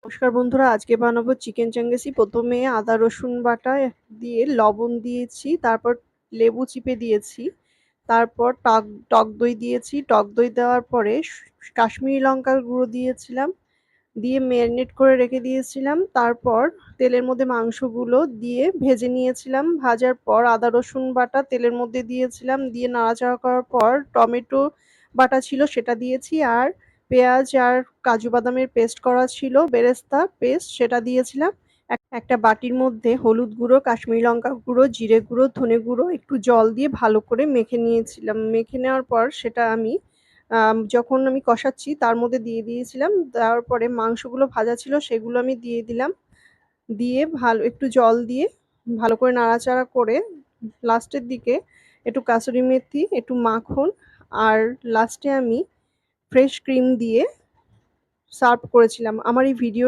নমস্কার বন্ধুরা, আজকে বানাবো চিকেন চাঙ্গেসি। প্রথমে আদা রসুন বাটা দিয়ে লবণ দিয়েছি, তারপর লেবু চিপে দিয়েছি, তারপর টক দই দিয়েছি। টক দই দেওয়ার পরে কাশ্মীরি লঙ্কার গুঁড়ো দিয়েছিলাম, দিয়ে ম্যারিনেট করে রেখে দিয়েছিলাম। তারপর তেলের মধ্যে মাংসগুলো দিয়ে ভেজে নিয়েছিলাম। ভাজার পর আদা রসুন বাটা তেলের মধ্যে দিয়েছিলাম, দিয়ে নাড়াচাড়া করার পর টমেটো বাটা ছিল সেটা দিয়েছি, আর পেঁয়াজ আর কাজু বাদামের পেস্ট করা ছিল, বেরেস্তা পেস্ট, সেটা দিয়েছিলাম। একটা বাটির মধ্যে হলুদ গুঁড়ো, কাশ্মীরি লঙ্কা গুঁড়ো, জিরে গুঁড়ো, ধনে গুঁড়ো, একটু জল দিয়ে ভালো করে মেখে নিয়েছিলাম। মেখে নেওয়ার পর সেটা আমি যখন আমি কষাচ্ছি তার মধ্যে দিয়ে দিয়েছিলাম। দেওয়ার পরে মাংসগুলো ভাজা ছিল সেগুলো আমি দিয়ে দিলাম। দিয়ে ভালো একটু জল দিয়ে ভালো করে নাড়াচাড়া করে লাস্টের দিকে একটু কাসুরি মেথি, একটু মাখন, আর লাস্টে আমি ফ্রেশ ক্রিম দিয়ে সার্ভ করেছিলাম। আমার এই ভিডিও